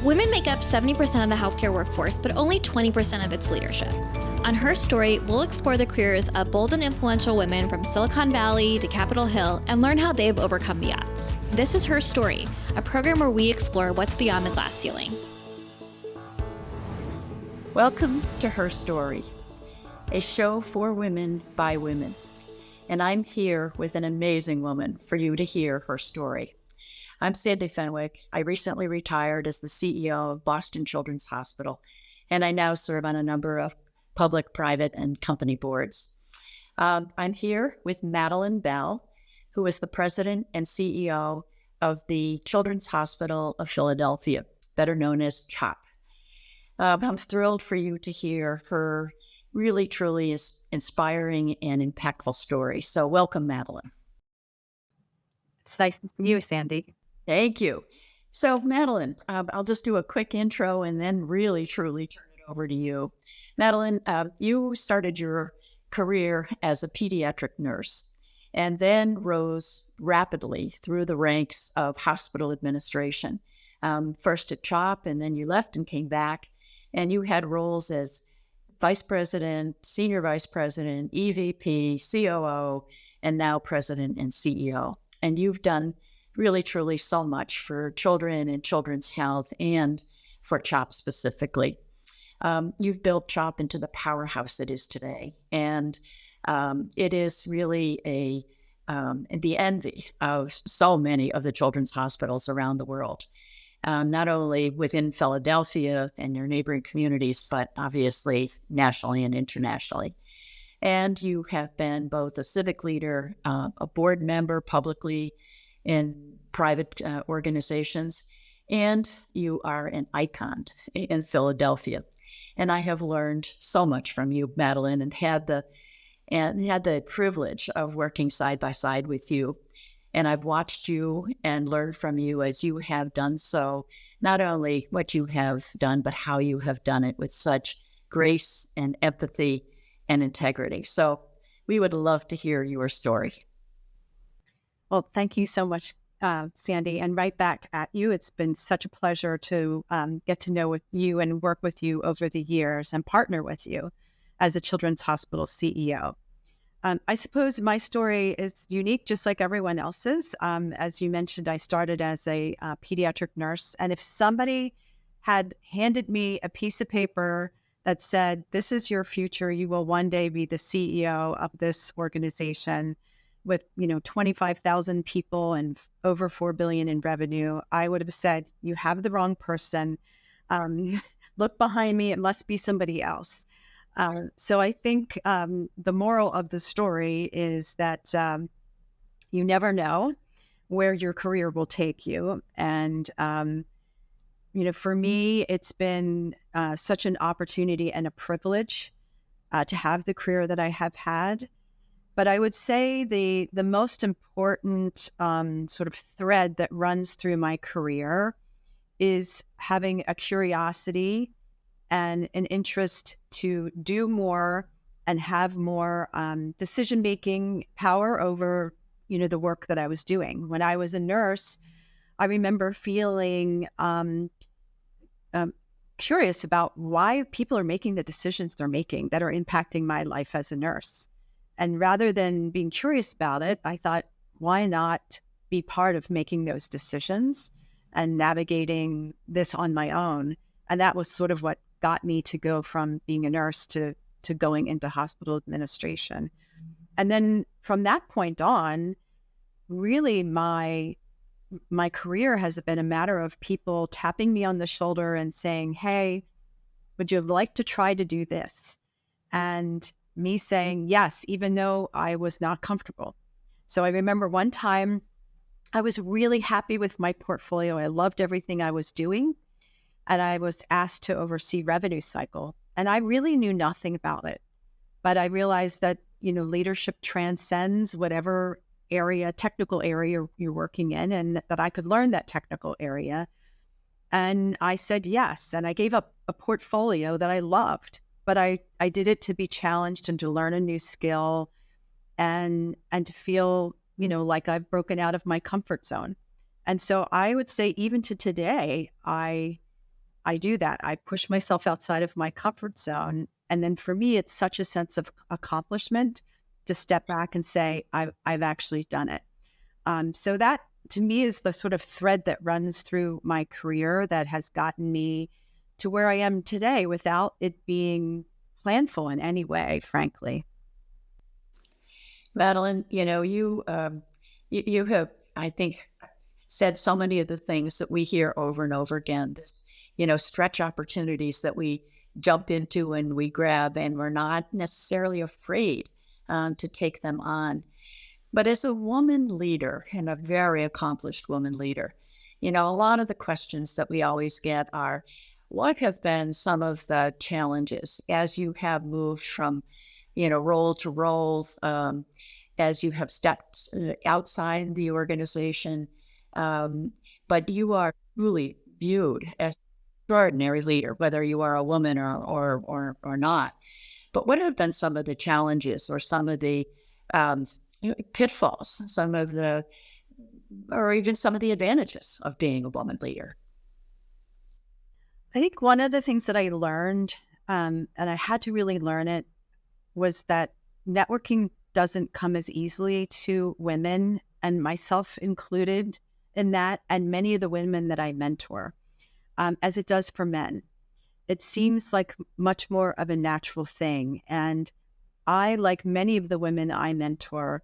Women make up 70% of the healthcare workforce, but only 20% of its leadership. On Her Story, we'll explore the careers of bold and influential women from Silicon Valley to Capitol Hill and learn how they've overcome the odds. This is Her Story, a program where we explore what's beyond the glass ceiling. Welcome to Her Story, a show for women by women. And I'm here with an amazing woman for you to hear her story. I'm Sandi Fenwick. I recently retired as the CEO of Boston Children's Hospital, and I now serve on a number of public, private, and company boards. I'm here with Madeline Bell, who is the president and CEO of the Children's Hospital of Philadelphia, better known as CHOP. I'm thrilled for you to hear her really, truly inspiring and impactful story. So welcome, Madeline. It's nice to see you, Sandi. Thank you. So, Madeline, I'll just do a quick intro and then really, truly turn it over to you. Madeline, you started your career as a pediatric nurse and then rose rapidly through the ranks of hospital administration, first at CHOP, and then you left and came back, and you had roles as vice president, senior vice president, EVP, COO, and now president and CEO. And you've done really, truly so much for children and children's health and for CHOP specifically. You've built CHOP into the powerhouse it is today. And it is really the envy of so many of the children's hospitals around the world, not only within Philadelphia and your neighboring communities, but obviously nationally and internationally. And you have been both a civic leader, a board member publicly in private organizations, and you are an icon in Philadelphia. And I have learned so much from you, Madeline, and had the privilege of working side by side with you. And I've watched you and learned from you as you have done so, not only what you have done, but how you have done it with such grace and empathy and integrity. So we would love to hear your story. Well, thank you so much, Sandi, and right back at you. It's been such a pleasure to get to know with you and work with you over the years and partner with you as a Children's Hospital CEO. I suppose my story is unique, just like everyone else's. As you mentioned, I started as a pediatric nurse, and if somebody had handed me a piece of paper that said, "This is your future, you will one day be the CEO of this organization," with 25,000 people and over $4 billion in revenue, I would have said, "You have the wrong person. Look behind me; it must be somebody else." So I think the moral of the story is that you never know where your career will take you, and for me, it's been such an opportunity and a privilege to have the career that I have had. But I would say the most important sort of thread that runs through my career is having a curiosity and an interest to do more and have more decision-making power over, the work that I was doing. When I was a nurse, I remember feeling curious about why people are making the decisions they're making that are impacting my life as a nurse. And rather than being curious about it, I thought, why not be part of making those decisions and navigating this on my own? And that was sort of what got me to go from being a nurse to going into hospital administration. And then from that point on, really my career has been a matter of people tapping me on the shoulder and saying, "Hey, would you like to try to do this?" And me saying yes, even though I was not comfortable. So I remember one time I was really happy with my portfolio. I loved everything I was doing. And I was asked to oversee revenue cycle. And I really knew nothing about it. But I realized that, leadership transcends whatever technical area you're working in, and that I could learn that technical area. And I said yes. And I gave up a portfolio that I loved. But I did it to be challenged and to learn a new skill and to feel, like I've broken out of my comfort zone. And so I would say even to today, I I do that. I push myself outside of my comfort zone. And then for me, it's such a sense of accomplishment to step back and say, I've actually done it. So that to me is the sort of thread that runs through my career that has gotten me to where I am today without it being planful in any way, frankly. Madeline, you have, I think, said so many of the things that we hear over and over again. This, stretch opportunities that we jump into and we grab, and we're not necessarily afraid to take them on. But as a woman leader, and a very accomplished woman leader, a lot of the questions that we always get are, what have been some of the challenges as you have moved from, role to role, as you have stepped outside the organization, but you are truly viewed as an extraordinary leader, whether you are a woman or not. But what have been some of the challenges or some of the pitfalls, or even some of the advantages of being a woman leader? I think one of the things that I learned, and I had to really learn it, was that networking doesn't come as easily to women, and myself included in that, and many of the women that I mentor, as it does for men. It seems like much more of a natural thing. And I, like many of the women I mentor,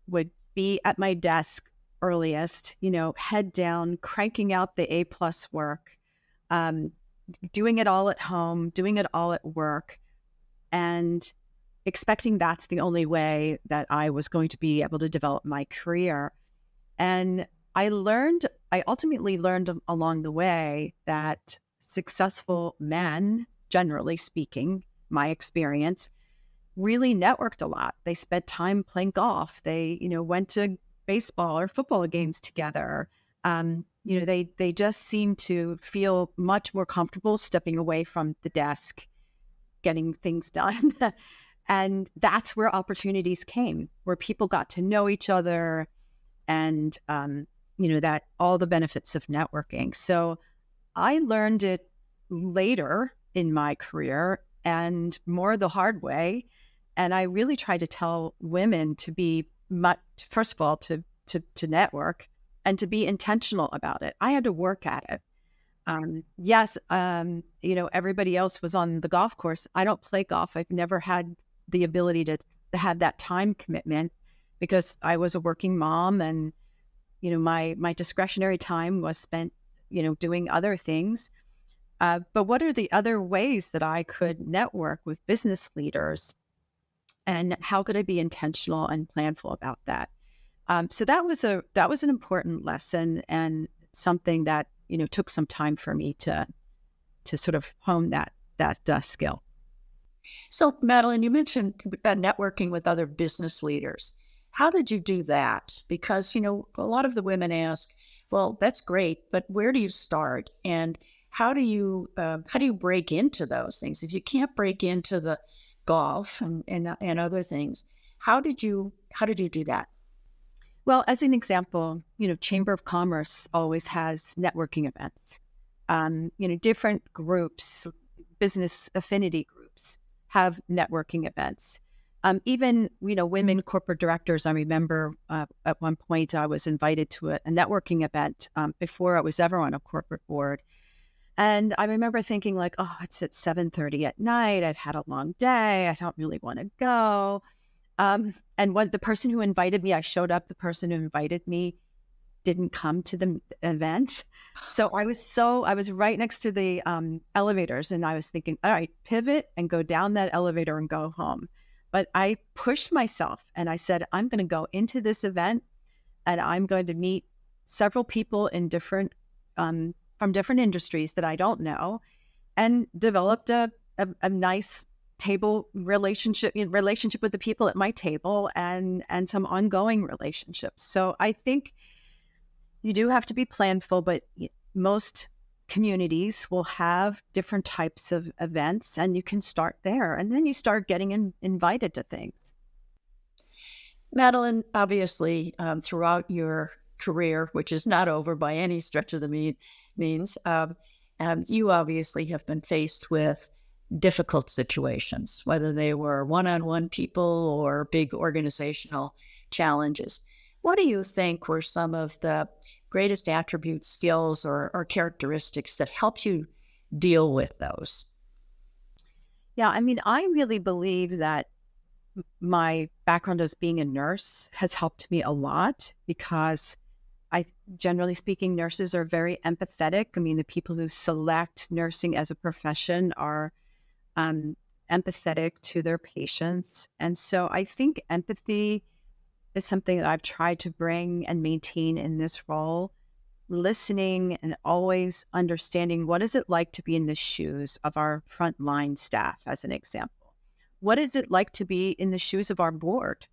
would be at my desk earliest, head down, cranking out the A+ work, doing it all at home, doing it all at work, and expecting that's the only way that I was going to be able to develop my career. And I ultimately learned along the way that successful men, generally speaking, my experience, really networked a lot. They spent time playing golf. They, went to baseball or football games together. They just seem to feel much more comfortable stepping away from the desk, getting things done. And that's where opportunities came, where people got to know each other, and, that all the benefits of networking. So I learned it later in my career, and more the hard way. And I really try to tell women to be first of all, to network and to be intentional about it. I had to work at it. Yes, everybody else was on the golf course. I don't play golf. I've never had the ability to have that time commitment because I was a working mom, and, my discretionary time was spent, doing other things. But what are the other ways that I could network with business leaders, and how could I be intentional and planful about that? So that was an important lesson, and something that, took some time for me to sort of hone that skill. So, Madeline, you mentioned networking with other business leaders. How did you do that? Because, a lot of the women ask, well, that's great, but where do you start? And how do you break into those things? If you can't break into the golf and other things, how did you do that? Well, as an example, Chamber of Commerce always has networking events. Different groups, business affinity groups, have networking events. Even, women corporate directors. I remember at one point I was invited to a networking event before I was ever on a corporate board. And I remember thinking like, oh, it's at 7:30 at night. I've had a long day. I don't really want to go. And when the person who invited me, I showed up, the person who invited me didn't come to the event. So I was right next to the elevators, and I was thinking, all right, pivot and go down that elevator and go home. But I pushed myself and I said, I'm going to go into this event, and I'm going to meet several people in from different industries that I don't know, and developed a nice table relationship with the people at my table, and some ongoing relationships. So I think you do have to be planful, but most communities will have different types of events, and you can start there, and then you start getting invited to things. Madeline, obviously, throughout your career, which is not over by any stretch of the means, You obviously have been faced with difficult situations, whether they were one-on-one people or big organizational challenges. What do you think were some of the greatest attributes, skills, or characteristics that helped you deal with those? Yeah, I mean, I really believe that my background as being a nurse has helped me a lot because generally speaking, nurses are very empathetic. I mean, the people who select nursing as a profession are empathetic to their patients. And so I think empathy is something that I've tried to bring and maintain in this role. Listening and always understanding what is it like to be in the shoes of our frontline staff, as an example. What is it like to be in the shoes of our board?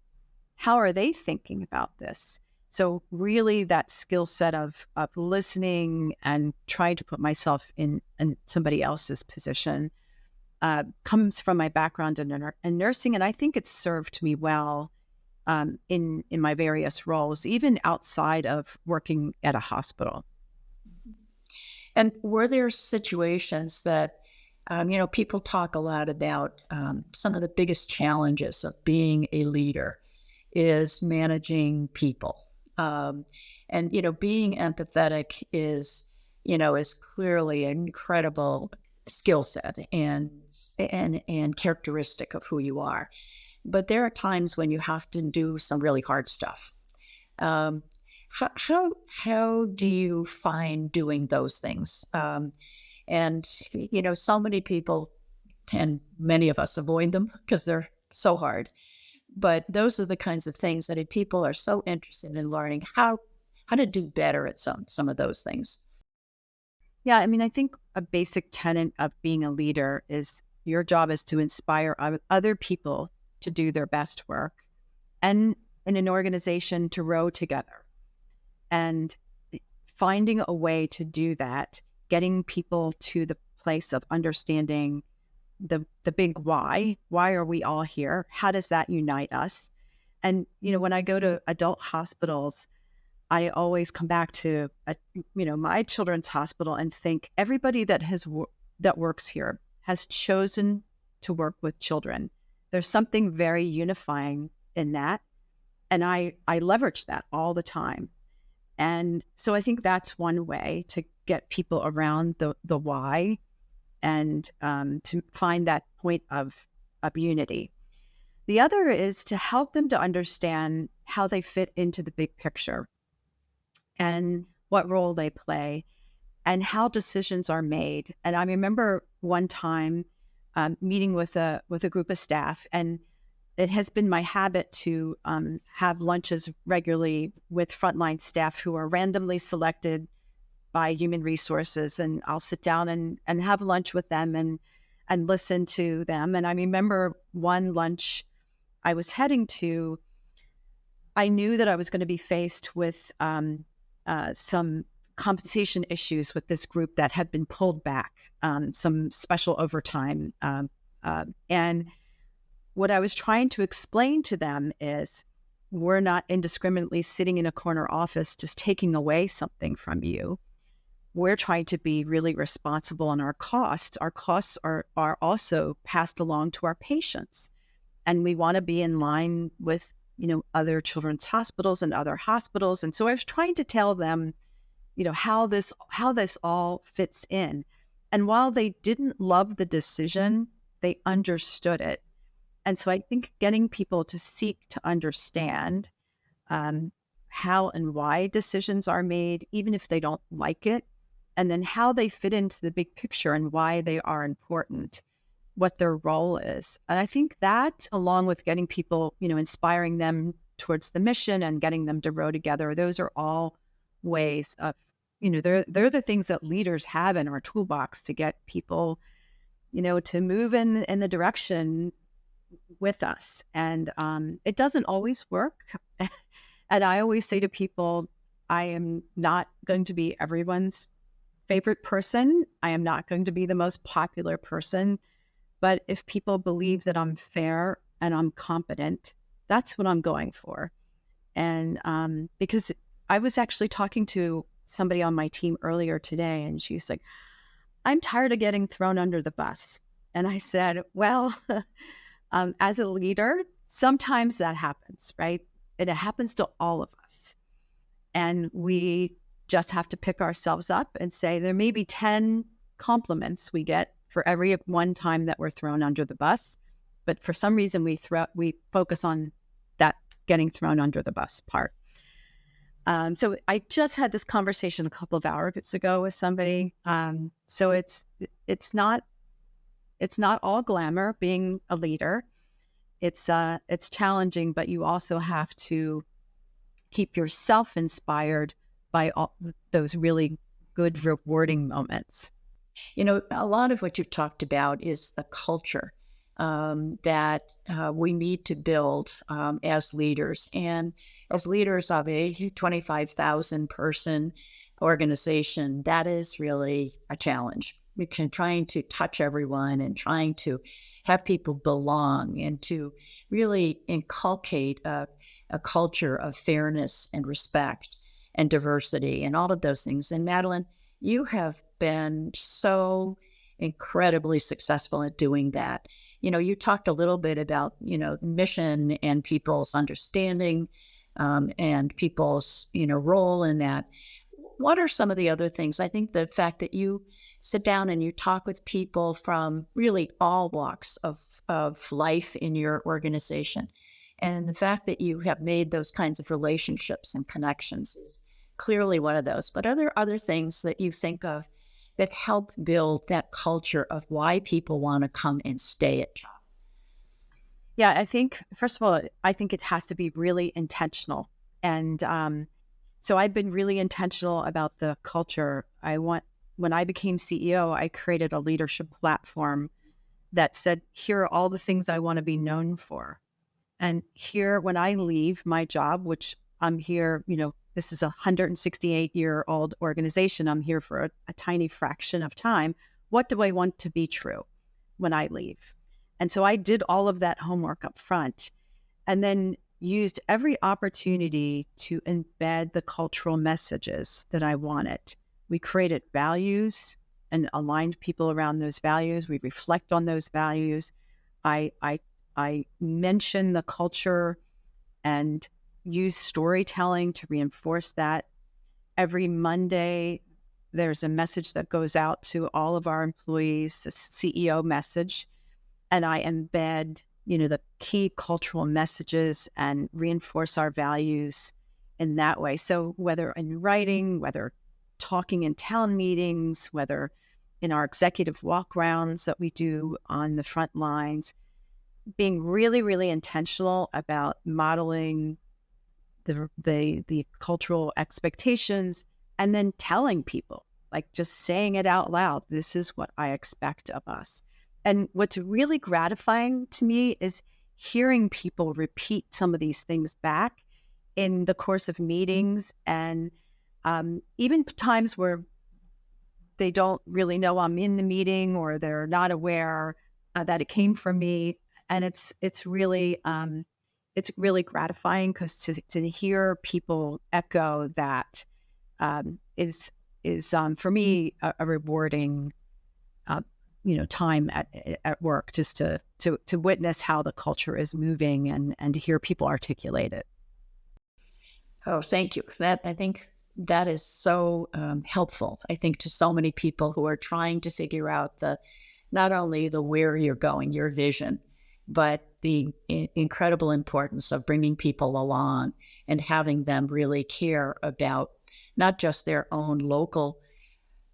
How are they thinking about this? So really that skill set of listening and trying to put myself in somebody else's position comes from my background in nursing. And I think it's served me well in my various roles, even outside of working at a hospital. And were there situations that, people talk a lot about some of the biggest challenges of being a leader is managing people. And being empathetic is clearly an incredible skill set and characteristic of who you are. But there are times when you have to do some really hard stuff. How do you find doing those things? And so many people, and many of us, avoid them because they're so hard. But those are the kinds of things that people are so interested in learning how to do better at some of those things. Yeah, I mean, I think a basic tenet of being a leader is your job is to inspire other people to do their best work, and in an organization to row together. And finding a way to do that, getting people to the place of understanding the big why are we all here? How does that unite us? And, when I go to adult hospitals, I always come back to, my children's hospital and think everybody that works here has chosen to work with children. There's something very unifying in that. And I leverage that all the time. And so I think that's one way to get people around the why and to find that point of unity. The other is to help them to understand how they fit into the big picture and what role they play and how decisions are made. And I remember one time meeting with a group of staff, and it has been my habit to have lunches regularly with frontline staff who are randomly selected by human resources. And I'll sit down and have lunch with them and listen to them. And I remember one lunch I was heading to, I knew that I was going to be faced with some compensation issues with this group that had been pulled back, some special overtime. And what I was trying to explain to them is we're not indiscriminately sitting in a corner office just taking away something from you. We're trying to be really responsible on our costs. Our costs are also passed along to our patients. And we want to be in line with, other children's hospitals and other hospitals. And so I was trying to tell them, how this all fits in. And while they didn't love the decision, they understood it. And so I think getting people to seek to understand how and why decisions are made, even if they don't like it, and then how they fit into the big picture and why they are important, what their role is. And I think that, along with getting people, inspiring them towards the mission and getting them to row together, those are all ways of, they're the things that leaders have in our toolbox to get people, to move in the direction with us. And it doesn't always work. And I always say to people, I am not going to be everyone's favorite person. I am not going to be the most popular person. But if people believe that I'm fair and I'm competent, that's what I'm going for. And because I was actually talking to somebody on my team earlier today, and she's like, I'm tired of getting thrown under the bus. And I said, well, as a leader, sometimes that happens, right? And it happens to all of us. And we just have to pick ourselves up and say there may be 10 compliments we get for every one time that we're thrown under the bus. But for some reason, we focus on that getting thrown under the bus part. So I just had this conversation a couple of hours ago with somebody. So it's not all glamour being a leader. It's challenging, but you also have to keep yourself inspired by all those really good, rewarding moments. A lot of what you've talked about is the culture that we need to build as leaders. And as leaders of a 25,000 person organization, that is really a challenge. Trying to touch everyone and trying to have people belong and to really inculcate a culture of fairness and respect and diversity and all of those things. And Madeline, you have been so incredibly successful at doing that. You talked a little bit about, mission and people's understanding and people's, role in that. What are some of the other things? I think the fact that you sit down and you talk with people from really all walks of life in your organization. And the fact that you have made those kinds of relationships and connections is clearly one of those. But are there other things that you think of that help build that culture of why people want to come and stay at Job? Yeah, I think, first of all, I think it has to be really intentional. And so I've been really intentional about the culture. When I became CEO, I created a leadership platform that said, here are all the things I want to be known for. And here, when I leave my job, which I'm here, this is a 168-year-old organization. I'm here for a tiny fraction of time. What do I want to be true when I leave? And so I did all of that homework up front and then used every opportunity to embed the cultural messages that I wanted. We created values and aligned people around those values. We reflect on those values. I mention the culture and use storytelling to reinforce that. Every Monday, there's a message that goes out to all of our employees, a CEO message, and I embed, the key cultural messages and reinforce our values in that way. So whether in writing, whether talking in town meetings, whether in our executive walk rounds that we do on the front lines, being really, really intentional about modeling the cultural expectations and then telling people, like just saying it out loud, this is what I expect of us. And what's really gratifying to me is hearing people repeat some of these things back in the course of meetings and even times where they don't really know I'm in the meeting or they're not aware that it came from me. And it's really gratifying because to hear people echo that is for me a rewarding time at work, just to witness how the culture is moving and to hear people articulate it. Oh, thank you. I think that is so helpful, I think, to so many people who are trying to figure out not only the where you're going, your vision, but the incredible importance of bringing people along and having them really care about not just their own local,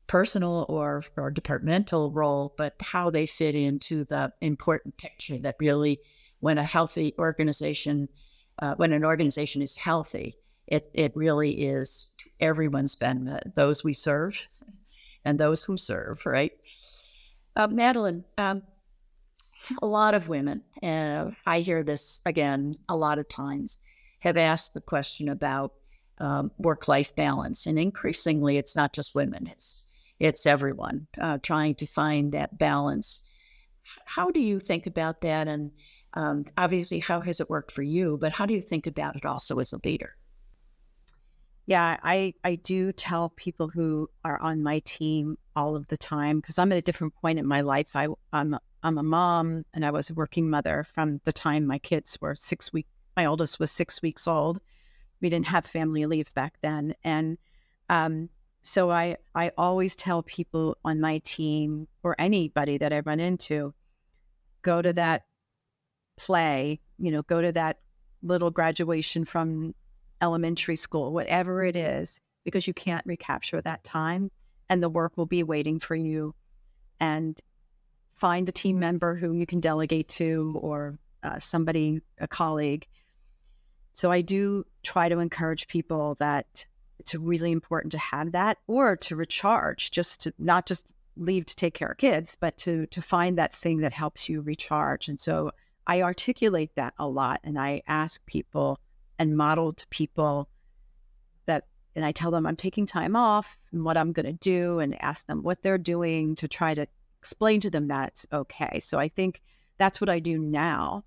personal or departmental role, but how they fit into the important picture that really, when a healthy organization, when an organization is healthy, it really is everyone's benefit, those we serve and those who serve, right? Madeline, a lot of women, and I hear this again a lot of times, have asked the question about work-life balance. And increasingly, it's not just women, it's everyone trying to find that balance. How do you think about that? And obviously, how has it worked for you? But how do you think about it also as a leader? Yeah, I do tell people who are on my team all of the time, because I'm at a different point in my life. I'm a mom, and I was a working mother from the time my kids were 6 weeks. My oldest was 6 weeks old. We didn't have family leave back then, and so I always tell people on my team, or anybody that I run into, go to that play, go to that little graduation from elementary school, whatever it is, because you can't recapture that time, and the work will be waiting for you. And find a team member who you can delegate to, or somebody, a colleague. So I do try to encourage people that it's really important to have that, or to recharge, just to not just leave to take care of kids, but to find that thing that helps you recharge. And so I articulate that a lot, and I ask people and model to people that, and I tell them I'm taking time off and what I'm going to do, and ask them what they're doing to try to explain to them that it's okay. So I think that's what I do now.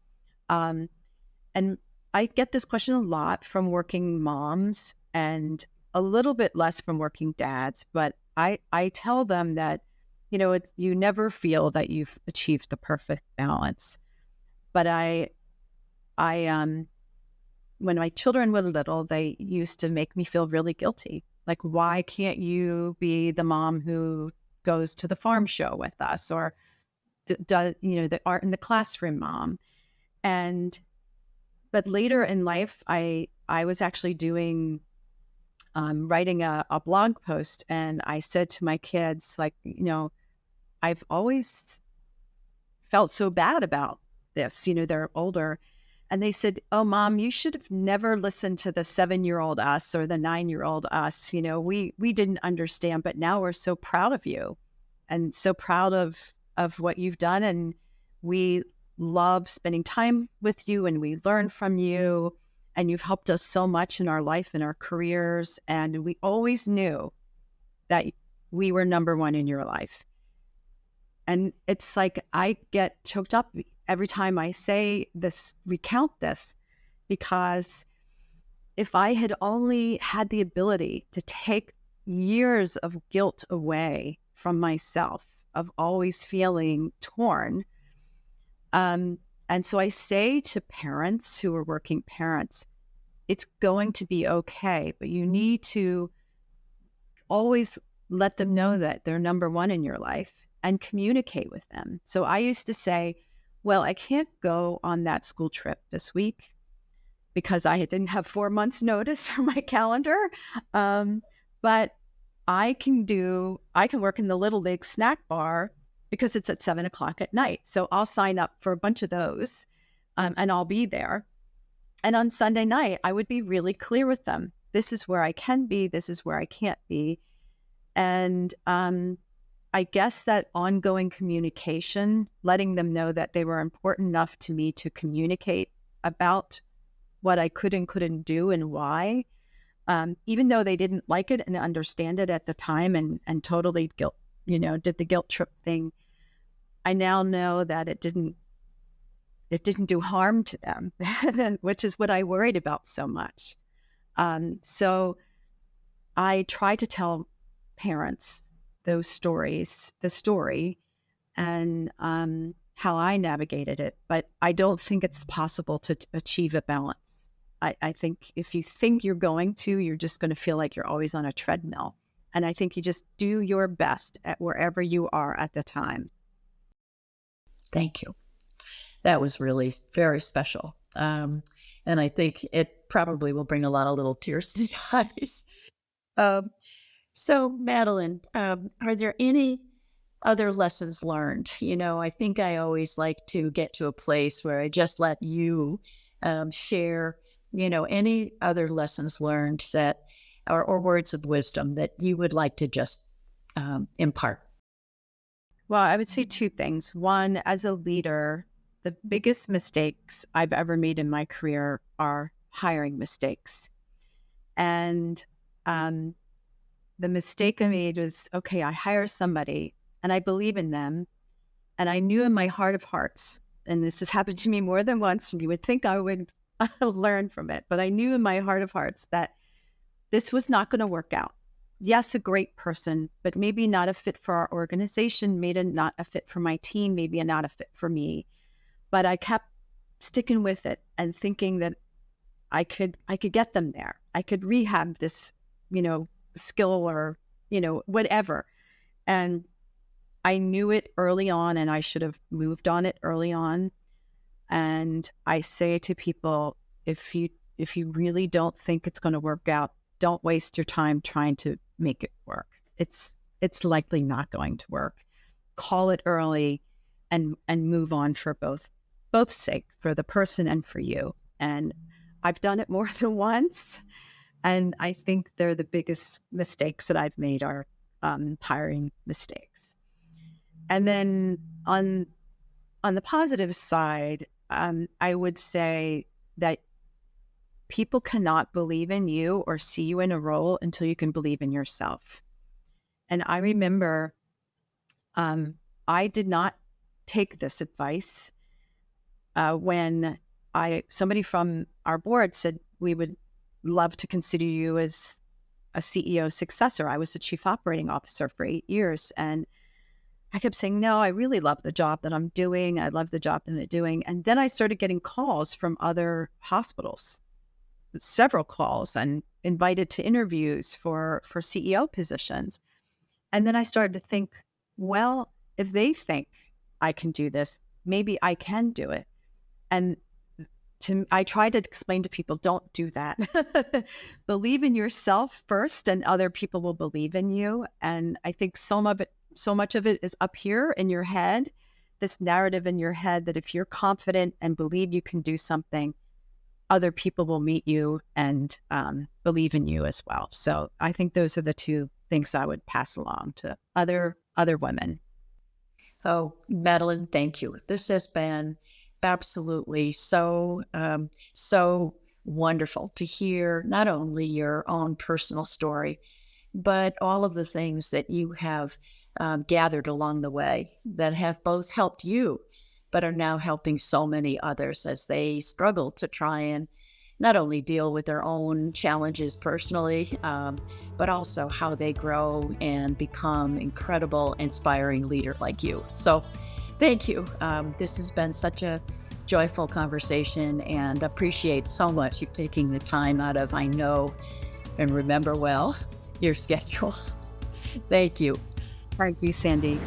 And I get this question a lot from working moms, and a little bit less from working dads, but I tell them that, you never feel that you've achieved the perfect balance. But when my children were little, they used to make me feel really guilty. Like, why can't you be the mom who goes to the farm show with us, or does, the art in the classroom mom? But later in life, I was actually writing a blog post, and I said to my kids, like, I've always felt so bad about this. They're older. And they said, "Oh, Mom, you should have never listened to the 7-year-old us or the 9-year-old us. We didn't understand, but now we're so proud of you, and so proud of what you've done. And we love spending time with you, and we learn from you, and you've helped us so much in our life and our careers. And we always knew that we were number one in your life." And it's like, I get choked up every time I say this, recount this, because if I had only had the ability to take years of guilt away from myself, of always feeling torn. And so I say to parents who are working parents, it's going to be okay, but you need to always let them know that they're number one in your life, and communicate with them. So I used to say, well, I can't go on that school trip this week because I didn't have 4 months notice for my calendar. But I can work in the Little League snack bar because it's at 7:00 at night. So I'll sign up for a bunch of those, and I'll be there. And on Sunday night, I would be really clear with them. This is where I can be. This is where I can't be. And I guess that ongoing communication, letting them know that they were important enough to me to communicate about what I could and couldn't do and why, even though they didn't like it and understand it at the time, and totally did the guilt trip thing. I now know that it didn't do harm to them, which is what I worried about so much. So I try to tell parents the story, and how I navigated it. But I don't think it's possible to achieve a balance. I think if you think you're going to, you're just going to feel like you're always on a treadmill. And I think you just do your best at wherever you are at the time. Thank you. That was really very special. And I think it probably will bring a lot of little tears to the eyes. So, Madeline, are there any other lessons learned? I think I always like to get to a place where I just let you share, any other lessons learned that, or words of wisdom that you would like to just impart. Well, I would say 2 things. One, as a leader, the biggest mistakes I've ever made in my career are hiring mistakes. And the mistake I made was, okay, I hire somebody and I believe in them. And I knew in my heart of hearts, and this has happened to me more than once, and you would think I would learn from it, but I knew in my heart of hearts that this was not going to work out. Yes, a great person, but maybe not a fit for our organization, maybe not a fit for my team, maybe not a fit for me. But I kept sticking with it and thinking that I could get them there. I could rehab this, skill or, whatever. And I knew it early on, and I should have moved on it early on. And I say to people, if you really don't think it's going to work out, don't waste your time trying to make it work. It's likely not going to work. Call it early and move on for both sake, for the person and for you. And I've done it more than once. And I think they're the biggest mistakes that I've made are hiring mistakes. And then on the positive side, I would say that people cannot believe in you or see you in a role until you can believe in yourself. And I remember I did not take this advice when somebody from our board said, we would love to consider you as a CEO successor. I was the chief operating officer for 8 years. And I kept saying, no, I really love the job that I'm doing. I love the job that I'm doing. And then I started getting calls from other hospitals, several calls, and invited to interviews for CEO positions. And then I started to think, well, if they think I can do this, maybe I can do it. And I try to explain to people, don't do that. Believe in yourself first, and other people will believe in you. And I think so much of it is up here in your head, this narrative in your head that if you're confident and believe you can do something, other people will meet you and believe in you as well. So I think those are the two things I would pass along to other women. Oh, Madeline, thank you. This has been absolutely so wonderful to hear not only your own personal story, but all of the things that you have gathered along the way that have both helped you, but are now helping so many others as they struggle to try and not only deal with their own challenges personally, but also how they grow and become incredible, inspiring leader like you. So thank you. This has been such a joyful conversation, and appreciate so much you taking the time out of, I know and remember well, your schedule. Thank you. Thank you, Sandi.